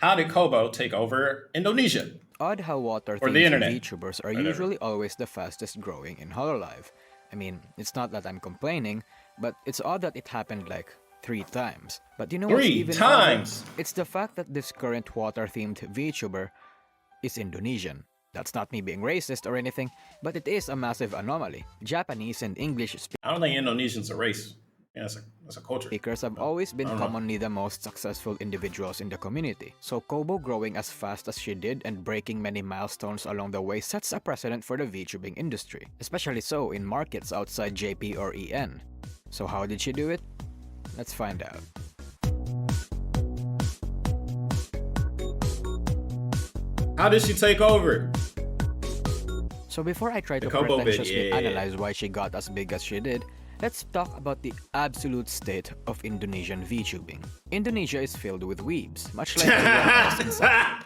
how did Kobo take over Indonesia Odd how or the water-themed internet, VTubers are whatever? usually always the fastest growing in Hololive. I mean, it's not that I'm complaining, but it's odd that it happened like 3 times. But you know what's Three even odder? times. It's the fact that this current water-themed VTuber is Indonesian. That's not me being racist or anything, but it is a massive anomaly. Japanese and English I don't think Indonesians a race. Yeah, that's a culture. speakers have No, always I been don't know. commonly the most successful individuals in the community. So Kobo growing as fast as she did and breaking many milestones along the way sets a precedent for the VTubing industry, especially so in markets outside JP or EN. So how did she do it? Let's find out. How did she take over? So before I try to Kobo bit, pretentiously yeah. analyze why she got as big as she did, let's talk about the absolute state of Indonesian VTubing. Indonesia is filled with weebs, much like everyone else in South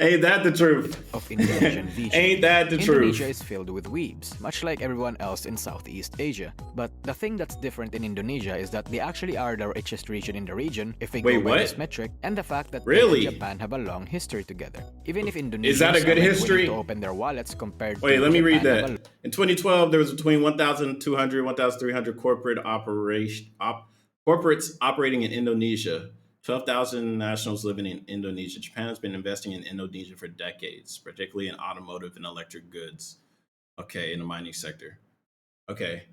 Ain't that the truth? of Indonesian VTubing. Ain't that the Indonesia truth? is filled with weebs, much like everyone else in Southeast Asia. But the thing that's different in Indonesia is that they actually are the richest region in the region, if we Wait, go by what? this metric, and the fact that Really? they and Japan have a long history together. Even if Indonesians Is that a good aren't history? willing to open their wallets compared Wait, to let me read Japan have a that. In 2012, there was between 1,200, 1,300 corporates operating in Indonesia. 12,000 nationals living in Indonesia. Japan has been investing in Indonesia for decades, particularly in automotive and electric goods. Okay, in the mining sector. Okay.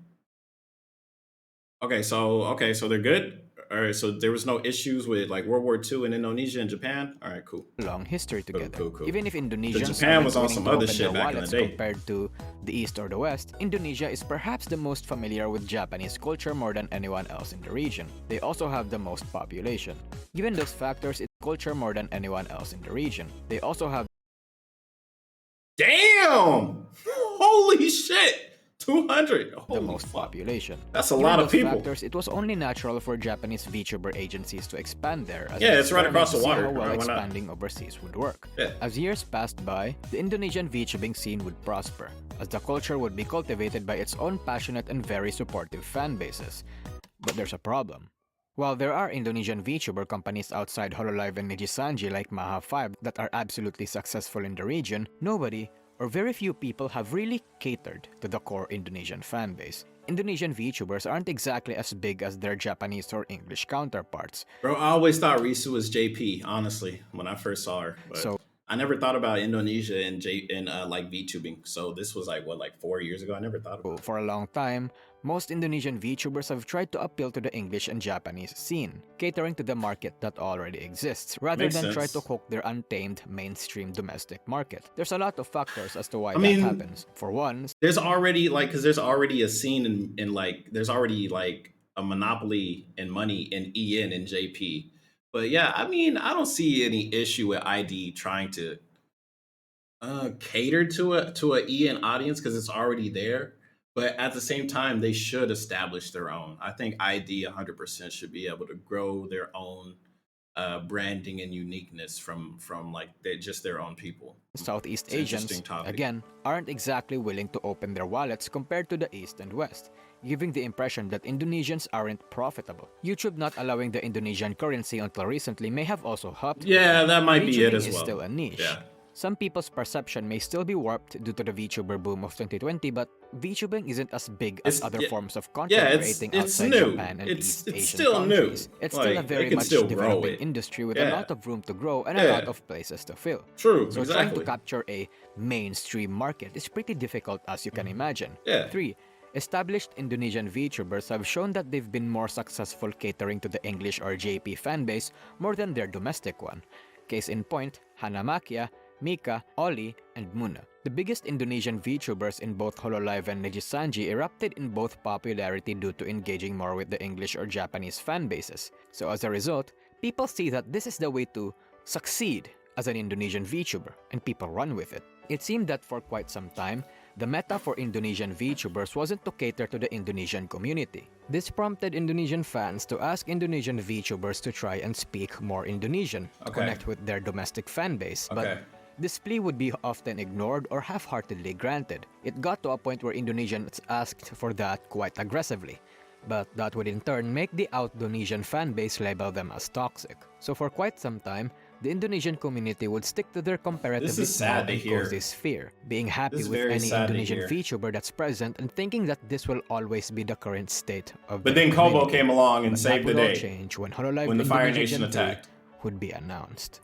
Okay, so they're good. All right, so there was no issues with like World War II in Indonesia and Japan. All right, cool, long history cool, together. cool, cool. Even if So Indonesians Japan aren't was on willing some to other open their shit back in the wallets day. compared to the East or the West, Indonesia is perhaps the most familiar with Japanese culture more than anyone else in the region. They also have the most population. Given those factors, it's culture more than anyone else in the region. They also have Damn! Holy shit! 200. the Holy most fuck. population. That's a Given lot of those people. factors, it was only natural for Japanese VTuber agencies to expand there as Yeah, an it's right across the experiment to see water. how well Why not? expanding overseas would work. Yeah. As years passed by, the Indonesian VTubing scene would prosper, as the culture would be cultivated by its own passionate and very supportive fan bases. But there's a problem. While there are Indonesian VTuber companies outside Hololive and Nijisanji like Maha5 that are absolutely successful in the region, nobody or very few people have really catered to the core Indonesian fanbase. Indonesian VTubers aren't exactly as big as their Japanese or English counterparts, Bro, I always thought Risu was JP, honestly, when I first saw her. But so I never thought about Indonesia and like VTubing. So this was like 4 years ago. I never thought about it. for a long time, most Indonesian VTubers have tried to appeal to the English and Japanese scene, catering to the market that already exists, rather Makes than try sense. to hook their untamed mainstream domestic market. There's a lot of factors as to why I that mean, happens. For one, there's already like because there's already a scene in like there's already like a monopoly in money in EN and JP. But yeah, I mean, I don't see any issue with ID trying to cater to a EN audience because it's already there. But at the same time, they should establish their own. I think ID 100% should be able to grow their own branding and uniqueness from like just their own people. Southeast It's an interesting Asians, topic. again, aren't exactly willing to open their wallets compared to the East and West, giving the impression that Indonesians aren't profitable. YouTube not allowing the Indonesian currency until recently may have also helped. Yeah, that might be it VTubing as is well. still a niche. Yeah. Some people's perception may still be warped due to the VTuber boom of 2020, but VTubing isn't as big as other forms of content Yeah, creating it's outside new. Japan and East It's Asian still new. countries. It's still a Like, they very can much still grow developing it. industry with a Yeah. lot of room to grow and a Yeah. lot of places to fill. True, So trying to exactly. capture a mainstream market is pretty difficult, as you can imagine. Yeah. 3. Established Indonesian VTubers have shown that they've been more successful catering to the English or JP fanbase more than their domestic one. Case in point, Hanamakia, Mika, Oli, and Muna. The biggest Indonesian VTubers in both Hololive and Nijisanji erupted in both popularity due to engaging more with the English or Japanese fan bases. So as a result, people see that this is the way to succeed as an Indonesian VTuber, and people run with it. It seemed that for quite some time, the meta for Indonesian VTubers wasn't to cater to the Indonesian community. This prompted Indonesian fans to ask Indonesian VTubers to try and speak more Indonesian to Okay. connect with their domestic fan base. But Okay. this plea would be often ignored or half-heartedly granted. It got to a point where Indonesians asked for that quite aggressively. But that would in turn make the Outdonesian fanbase label them as toxic. So for quite some time, the Indonesian community would stick to their This comparatively is small sad to and hear. cozy sphere, being happy This is with very any sad to Indonesian hear. VTuber that's present and thinking that this will always be the current state of But their then Kobo community. came along and But saved that the would all day change when Hololive when the Fire Indonesia Nation Gen 3 attacked. would be announced.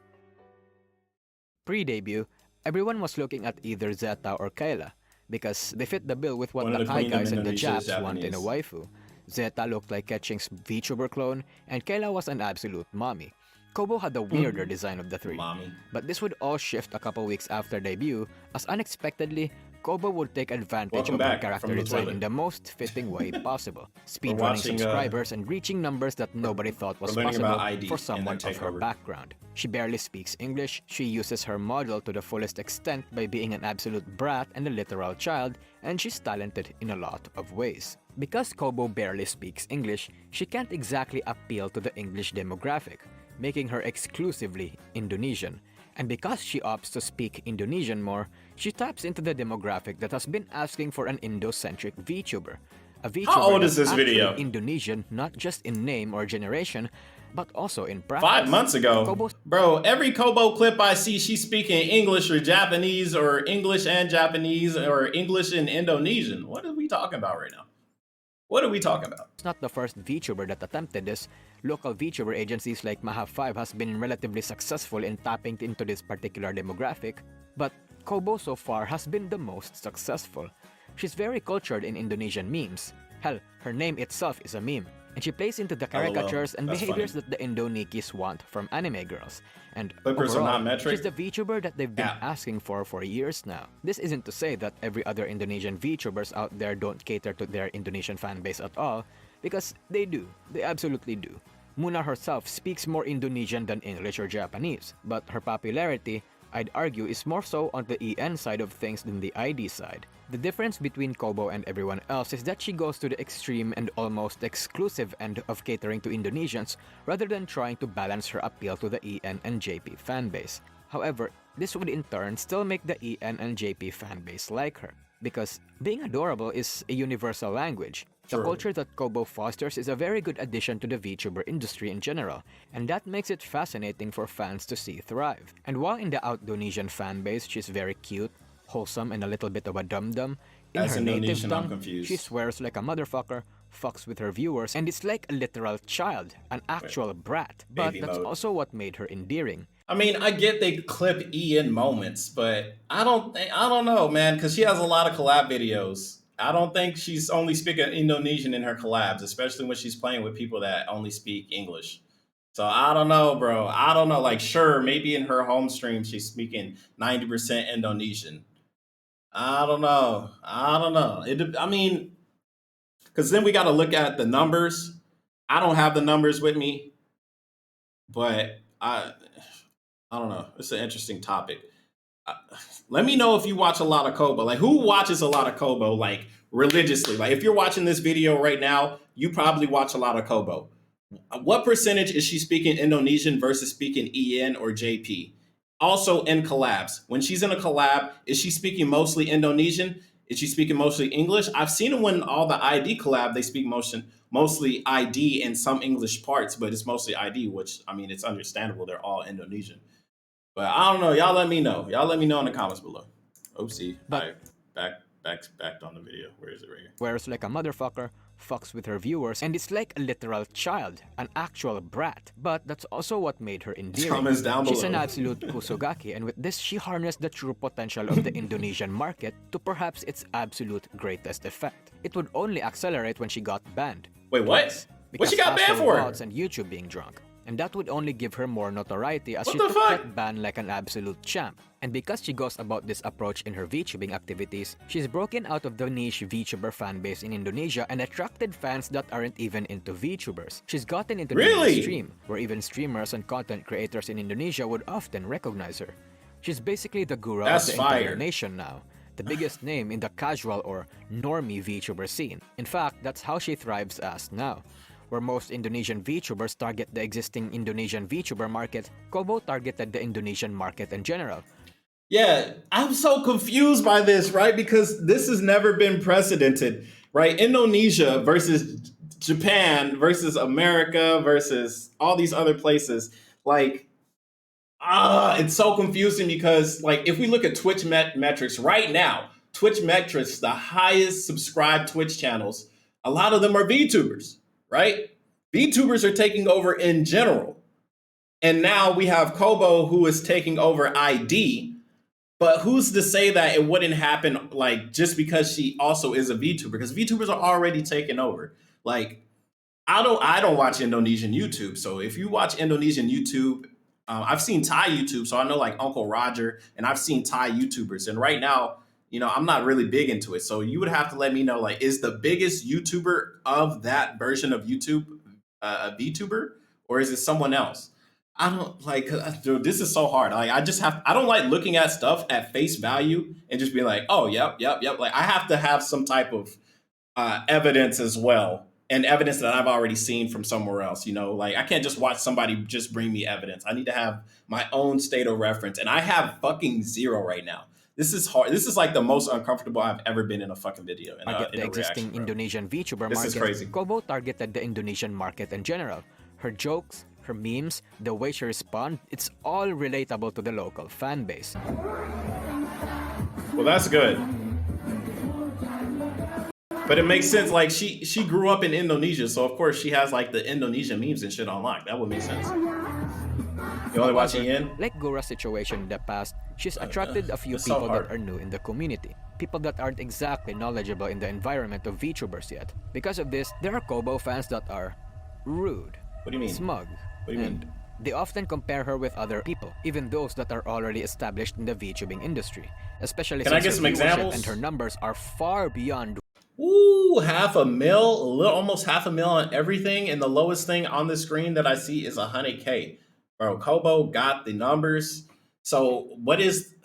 Pre-debut, everyone was looking at either Zeta or Kayla, because they fit the bill with what One of the the Kai Queen of guys and the Indonesia is Japs want in a Japanese. waifu. Zeta looked like Ketching's VTuber clone, and Kayla was an absolute mommy. Kobo had the weirder design of the three. Mommy. But this would all shift a couple weeks after debut, as unexpectedly, Kobo would take advantage Welcome of her back character from the design toilet. in the most fitting way possible, speedrunning watching, subscribers and reaching numbers that nobody thought was we're learning about possible ID for and someone their of her takeover. background. She barely speaks English, she uses her model to the fullest extent by being an absolute brat and a literal child, and she's talented in a lot of ways. Because Kobo barely speaks English, she can't exactly appeal to the English demographic, making her exclusively Indonesian. And because she opts to speak Indonesian more, she taps into the demographic that has been asking for an Indo-centric VTuber. A VTuber How old is that's this video? actually Indonesian not just in name or generation, but also in practice. 5 months ago. Kobo's Bro, every Kobo clip I see, she's speaking English or Japanese or English and Japanese or English and Indonesian. What are we talking about right now? What are we talking about? not the first VTuber that attempted this. Local VTuber agencies like Maha5 has been relatively successful in tapping into this particular demographic, but Kobo so far has been the most successful. She's very cultured in Indonesian memes. Hell, her name itself is a meme, and she plays into the LOL. caricatures and That's behaviors funny. that the Indonikis want from anime girls. And Clippers are overall, not metric? she's the VTuber that they've been Yeah. asking for years now. This isn't to say that every other Indonesian VTubers out there don't cater to their Indonesian fanbase at all, because they do. They absolutely do. Muna herself speaks more Indonesian than English or Japanese, but her popularity, I'd argue, is more so on the EN side of things than the ID side. The difference between Kobo and everyone else is that she goes to the extreme and almost exclusive end of catering to Indonesians rather than trying to balance her appeal to the EN and JP fanbase. However, this would in turn still make the EN and JP fanbase like her, because being adorable is a universal language. The True. culture that Kobo fosters is a very good addition to the VTuber industry in general, and that makes it fascinating for fans to see thrive. And while in the Outdonesian fanbase she's very cute, wholesome, and a little bit of a dum-dum, in As her native Indonesian, I'm tongue, confused. she swears like a motherfucker, fucks with her viewers, and is like a literal child, an actual brat. But Baby that's mode. also what made her endearing. I mean, I get they clip EN moments, but I don't know, man, because she has a lot of collab videos. I don't think she's only speaking Indonesian in her collabs, especially when she's playing with people that only speak English. So I don't know, bro. I don't know. Like, sure, maybe in her home stream she's speaking 90% Indonesian. I don't know. I mean, because then we got to look at the numbers. I don't have the numbers with me, but I don't know. It's an interesting topic. Uh, Let me know if you watch a lot of Kobo. Like, who watches a lot of Kobo, like, religiously? Like, if you're watching this video right now, you probably watch a lot of Kobo. What percentage is she speaking Indonesian versus speaking EN or JP? Also in collabs. When she's in a collab, is she speaking mostly Indonesian? Is she speaking mostly English? I've seen them when all the ID collab, they speak mostly ID and some English parts, but it's mostly ID, which, I mean, it's understandable. They're all Indonesian. But I don't know. Y'all let me know. Y'all let me know in the comments below. Oopsie. But- I backed on the video. Where is it right here? Swears like a motherfucker, fucks with her viewers, and is like a literal child, an actual brat. But that's also what made her endearing. Comments down She's an below. absolute kusogaki, and with this, she harnessed the true potential of the Indonesian market to perhaps its absolute greatest effect. It would only accelerate when she got banned. Wait, what? Twice, What she because got banned after for? bots and YouTube being drunk. And that would only give her more notoriety as What she the took fuck? that ban like an absolute champ. And because she goes about this approach in her VTubing activities, she's broken out of the niche VTuber fanbase in Indonesia and attracted fans that aren't even into VTubers. She's gotten into the Really? mainstream, where even streamers and content creators in Indonesia would often recognize her. She's basically the guru That's of the entire fire. nation now, the biggest name in the casual or normie VTuber scene. In fact, that's how she thrives as now. Where most Indonesian VTubers target the existing Indonesian VTuber market, Kobo targeted the Indonesian market in general. Yeah, I'm so confused by this, right? Because this has never been precedented, right? Indonesia versus Japan versus America versus all these other places. Like, it's so confusing because, like, if we look at Twitch metrics right now, Twitch metrics, the highest subscribed Twitch channels, a lot of them are VTubers, right? VTubers are taking over in general. And now we have Kobo who is taking over ID. But who's to say that it wouldn't happen, like, just because she also is a VTuber? Because VTubers are already taking over. Like, I don't watch Indonesian YouTube. So if you watch Indonesian YouTube, I've seen Thai YouTube, so I know like Uncle Roger, and I've seen Thai YouTubers. And right now, I'm not really big into it. So you would have to let me know, like, is the biggest YouTuber of that version of YouTube a VTuber, or is it someone else? I don't like, dude, this is so hard. Like, I don't like looking at stuff at face value and just be like, oh, yep, yep, yep. Like, I have to have some type of evidence as well, and evidence that I've already seen from somewhere else. Like, I can't just watch somebody just bring me evidence. I need to have my own state of reference, and I have fucking zero right now. This is hard. This is like the most uncomfortable I've ever been in a fucking video. Target the existing Indonesian VTuber This is market. crazy. Kobo targeted the Indonesian market in general. Her jokes, her memes, the way she responds, it's all relatable to the local fan base. Well, that's good. But it makes sense. Like, she grew up in Indonesia, so of course she has like the Indonesian memes and shit on lock. That would make sense. You only watching Ian? Like Gura's situation in the past, she's attracted a few It's so people hard. that are new in the community. People that aren't exactly knowledgeable in the environment of VTubers yet. Because of this, there are Kobo fans that are rude, What do you mean? smug, What do you and mean? they often compare her with other people, even those that are already established in the VTubing industry. Especially Can I since get her some viewership examples? and her numbers are far beyond. Ooh, almost half a mil on everything, and the lowest thing on the screen that I see is 100K. Bro, Kobo got the numbers. So what is?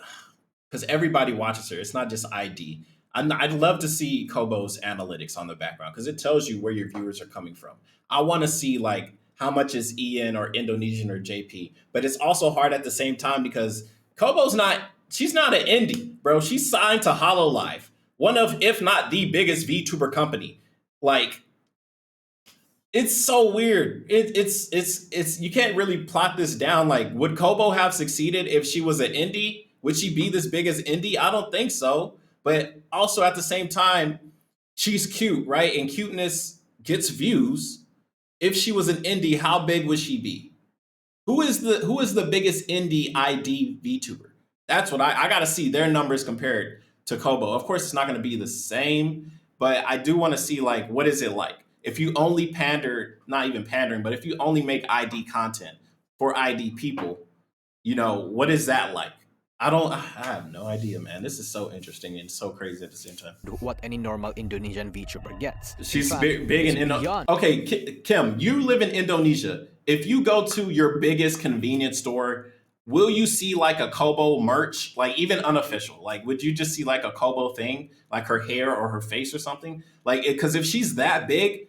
Because everybody watches her. It's not just ID. I'd love to see Kobo's analytics on the background because it tells you where your viewers are coming from. I want to see like how much is Ian or Indonesian or JP. But it's also hard at the same time because she's not an indie, bro. She's signed to HoloLive, one of, if not the biggest VTuber company. Like, it's so weird. It's you can't really plot this down. Like, would Kobo have succeeded if she was an indie? Would she be this big as indie? I don't think so. But also at the same time, she's cute, right? And cuteness gets views. If she was an indie, how big would she be? Who is the biggest indie ID VTuber? That's what I gotta see their numbers compared to Kobo. Of course, it's not gonna be the same, but I do want to see like what is it like if you only not even pandering, but if you only make ID content for ID people, what is that like? I have no idea, man. This is so interesting and so crazy at the same time. What any normal Indonesian VTuber gets. She's fact, big in it's Indonesia. beyond. Okay, Kim, you live in Indonesia. If you go to your biggest convenience store, will you see like a Kobo merch, like even unofficial? Like, would you just see like a Kobo thing, like her hair or her face or something? Like, because if she's that big,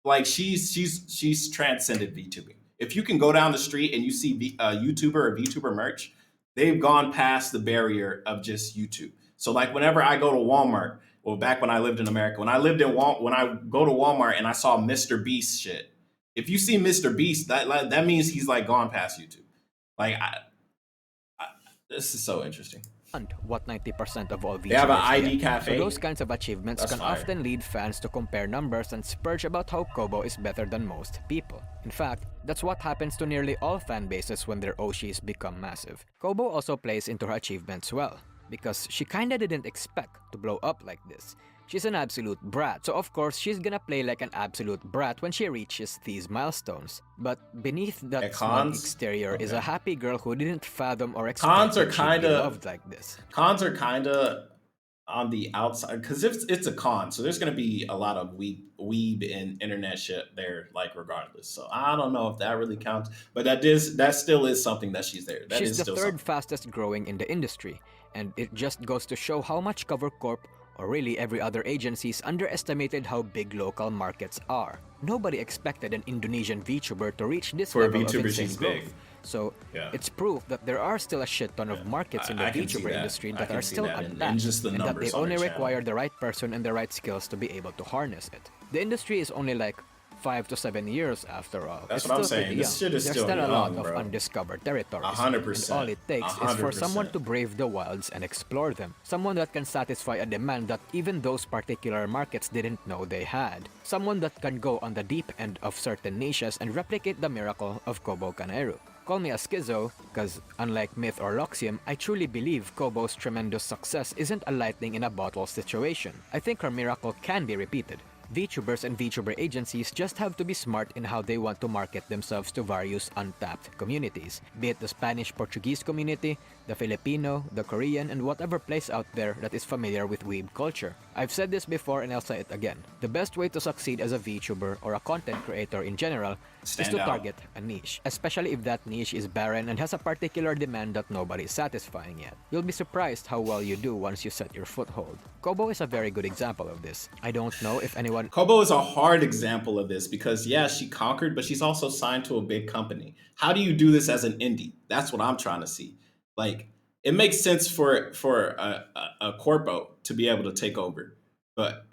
like she's transcended VTubing. If you can go down the street and you see a YouTuber or VTuber merch, they've gone past the barrier of just YouTube. So like whenever I go to Walmart, well, back when I lived in America, when I go to Walmart and I saw Mr. Beast shit, if you see Mr. Beast, that means he's like gone past YouTube. Like, this is so interesting. What 90% of all VTubers They have an ID get. cafe. So those kinds of achievements That's can fire. often lead fans to compare numbers and spurge about how Kobo is better than most people. In fact, that's what happens to nearly all fan bases when their Oshis become massive. Kobo also plays into her achievements well, because she kinda didn't expect to blow up like this. She's an absolute brat, so of course she's gonna play like an absolute brat when she reaches these milestones. But beneath that At smug cons? exterior is a Okay. happy girl who didn't fathom or expect Cons are that she'd be kinda- loved like this. Cons are kind of on the outside because if it's a con, so there's going to be a lot of weeb and internet shit there, like regardless. So I don't know if that really counts, but that still is something that she's there. That She's is the still third something. fastest growing in the industry, and it just goes to show how much Cover Corp, or really every other agencies, underestimated how big local markets are. Nobody expected an Indonesian VTuber to reach this For a level of VTuber, insane she's growth. big. So Yeah. it's proof that there are still a shit ton of markets in the I can see VTuber that. industry I that can are see still that, and untapped, just the and that numbers they on only their channel. require the right person and the right skills to be able to harness it. The industry is only like 5 to 7 years after all. That's It's what I'm still saying. pretty young. This shit is There's still still a lot young, of bro. undiscovered territories. 100%. And all it takes is for someone 100%. to brave the wilds and explore them. Someone that can satisfy a demand that even those particular markets didn't know they had. Someone that can go on the deep end of certain niches and replicate the miracle of Kobo Kanaeru. Call me a schizo, cause unlike Myth or Loxium, I truly believe Kobo's tremendous success isn't a lightning in a bottle situation. I think her miracle can be repeated. VTubers and VTuber agencies just have to be smart in how they want to market themselves to various untapped communities, be it the Spanish-Portuguese community, the Filipino, the Korean, and whatever place out there that is familiar with weeb culture. I've said this before and I'll say it again. The best way to succeed as a VTuber or a content creator in general is to target a niche, especially if that niche is barren and has a particular demand that nobody is satisfying yet. You'll be surprised how well you do once you set your foothold. Kobo is a very good example of this. I don't know if anyone... Kobo is a hard example of this because, yeah, she conquered, but she's also signed to a big company. How do you do this as an indie? That's what I'm trying to see. Like, it makes sense for a corpo to be able to take over, but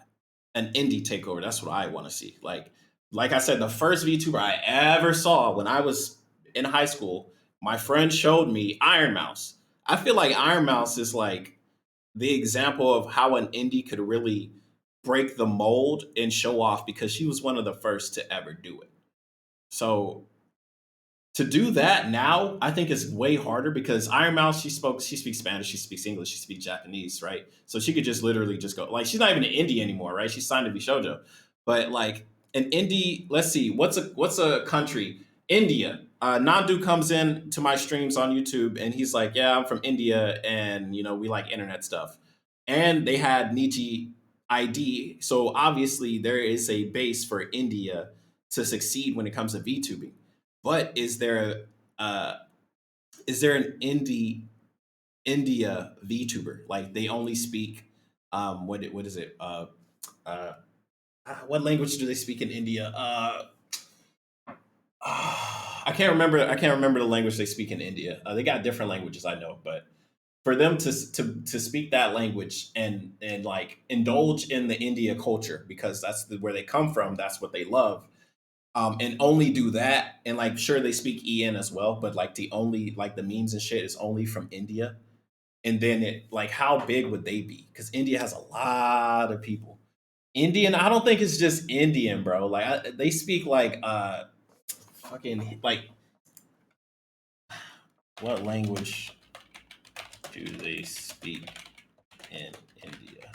an indie takeover, that's what I want to see. Like I said, the first VTuber I ever saw when I was in high school, my friend showed me Iron Mouse. I feel like Iron Mouse is like the example of how an indie could really break the mold and show off because she was one of the first to ever do it. So to do that now, I think is way harder because Iron Mouse, she speaks Spanish, she speaks English, she speaks Japanese, right? So she could just literally just go, like, she's not even an indie anymore, right? She's signed to be shoujo. But like an indie, let's see, what's a country? India. Nandu comes in to my streams on YouTube and he's like, yeah, I'm from India and we like internet stuff. And they had Niji ID. So obviously there is a base for India to succeed when it comes to VTubing. But is there an India VTuber? Like they only speak what is it? Uh, what language do they speak in India? I can't remember. I can't remember the language they speak in India. They got different languages, I know, but for them to speak that language and like indulge in the India culture because that's where they come from. That's what they love. And only do that. And like, sure, they speak EN as well, but like the only like the memes and shit is only from India. And then it like, how big would they be? Because India has a lot of people. Indian, I don't think it's just Indian, bro. Like they speak like fucking like what language do they speak in India?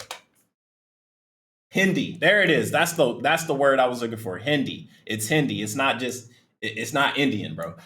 Hindi. There it is. That's the word I was looking for. Hindi. It's Hindi. It's not just. It's not Indian, bro.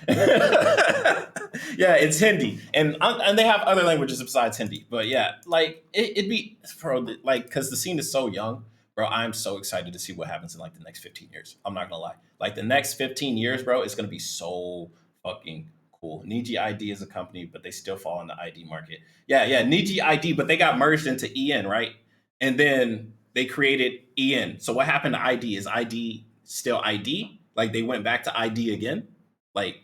Yeah, it's Hindi, and they have other languages besides Hindi. But yeah, like it'd be bro, like because the scene is so young, bro. I'm so excited to see what happens in like the next 15 years. I'm not gonna lie. Like the next 15 years, bro, it's gonna be so fucking cool. Niji ID is a company, but they still fall in the ID market. Yeah, Niji ID, but they got merged into EN, right? And then they created EN. So what happened to ID? Is ID still ID? Like they went back to ID again? Like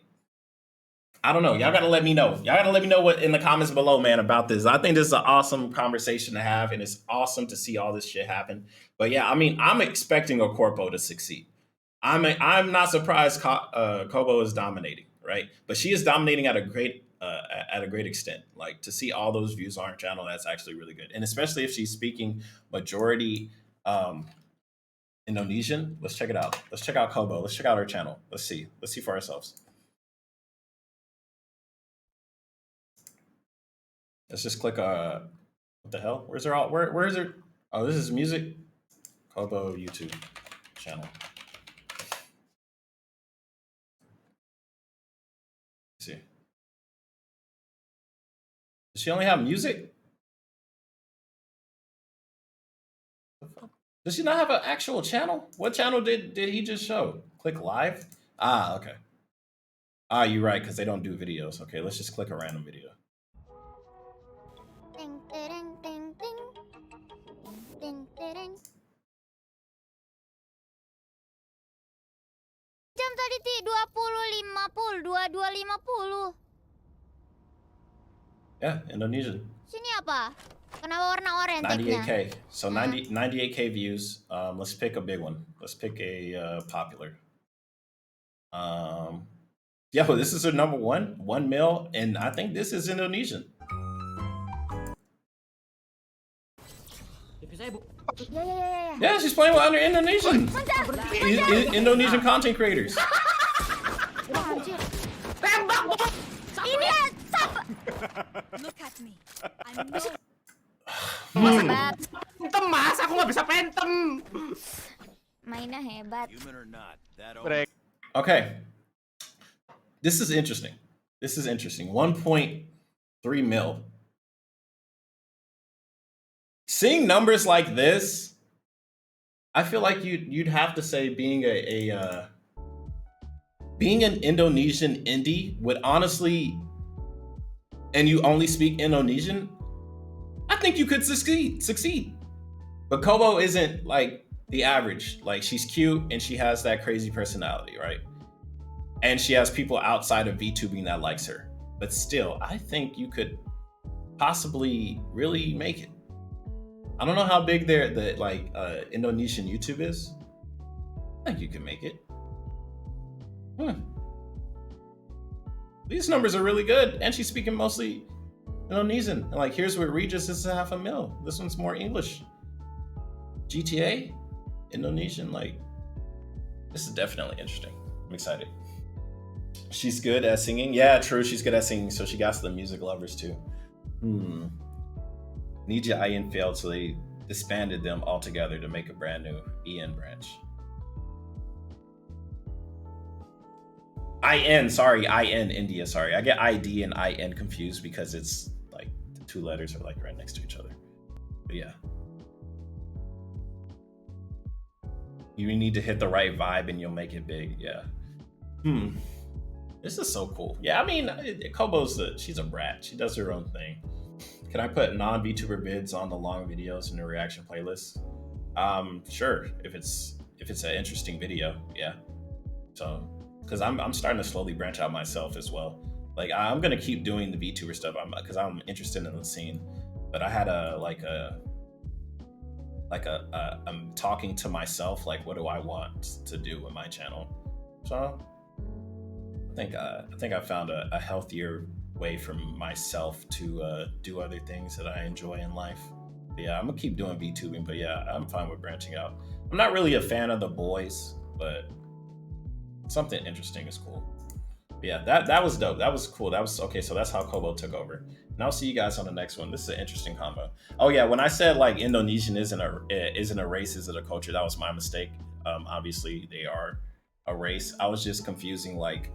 I don't know. Y'all gotta let me know. Y'all gotta let me know what in the comments below, man, about this. I think this is an awesome conversation to have, and it's awesome to see all this shit happen. But yeah, I mean, I'm expecting a corpo to succeed. I'm not surprised Kobo is dominating, right? But she is dominating at a great extent. Like to see all those views on her channel, that's actually really good, and especially if she's speaking majority um, Indonesian. Let's check it out. Let's check out Kobo. Let's check out her channel. Let's see. Let's see for ourselves. Let's just click. What the hell? Where's her? Where is her? Oh, this is music. Kobo YouTube channel. Let's see. Does she only have music? Does she not have an actual channel? What channel did he just show? Click live? Ah, okay. Ah, you're right, because they don't do videos. Okay, let's just click a random video. Ting, ting, ting, ting. Ting, ting. Jam tadi 20.50, 22.50. Yeah, Indonesian. Sini apa? Kenapa warna oranye tag-nya? 98K. So 98K views. Let's pick a big one. Let's pick a popular. Yo, this is her number 1 mil, and I think this is Indonesian. Ya. Yeah, she's playing with other Indonesian. Indonesian content creators. Wah, anjir. Ini ya, sap. Look at me. I'm no Hebat. Pentem mas, aku nggak bisa pentem. Mainnya hebat. Okay. This is interesting. 1.3 mil. Seeing numbers like this, I feel like you'd have to say being being an Indonesian indie would honestly, and you only speak Indonesian, I think you could succeed. But Kobo isn't like the average. Like, she's cute and she has that crazy personality, right? And she has people outside of VTubing that likes her. But still, I think you could possibly really make it. I don't know how big the Indonesian YouTube is. I think you can make it. These numbers are really good, and she's speaking mostly Indonesian. And like, here's where Regis is 500,000. This one's more English. GTA, Indonesian, like, this is definitely interesting. I'm excited. She's good at singing. Yeah, true. She's good at singing, so she got the music lovers too. Nija Ian failed, so they disbanded them all together to make a brand new EN branch. IN India, sorry. I get ID and IN confused because it's like the two letters are like right next to each other. But yeah. You need to hit the right vibe and you'll make it big, yeah. This is so cool. Yeah, I mean, Kobo's she's a brat. She does her own thing. Can I put non-VTuber bids on the long videos in the reaction playlist? Sure, if it's an interesting video, yeah. So, because I'm starting to slowly branch out myself as well. Like, I'm gonna keep doing the VTuber stuff because I'm interested in the scene. But I had I'm talking to myself, like, what do I want to do with my channel? So I think I found a healthier way for myself to do other things that I enjoy in life. But yeah, I'm gonna keep doing VTubing, but yeah, I'm fine with branching out. I'm not really a fan of the boys, but something interesting is cool. But yeah, that was dope. That was cool. That was okay. So that's how Kobo took over. And I'll see you guys on the next one. This is an interesting combo. Oh yeah, when I said like Indonesian isn't a race, is it a culture? That was my mistake. Obviously they are a race. I was just confusing like,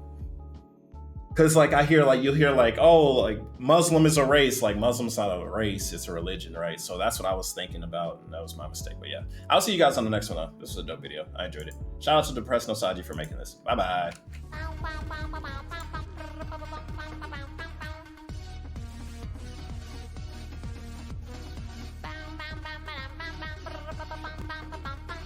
because like you'll hear like, oh, like Muslim is a race. Like, Muslim's not a race, it's a religion, right? So that's what I was thinking about, and that was my mistake. But yeah, I'll see you guys on the next one though. This was a dope video. I enjoyed it. Shout out to Depressed Nosaji for making this. Bye bye. Pow, pow, pow, pow, pow, pow.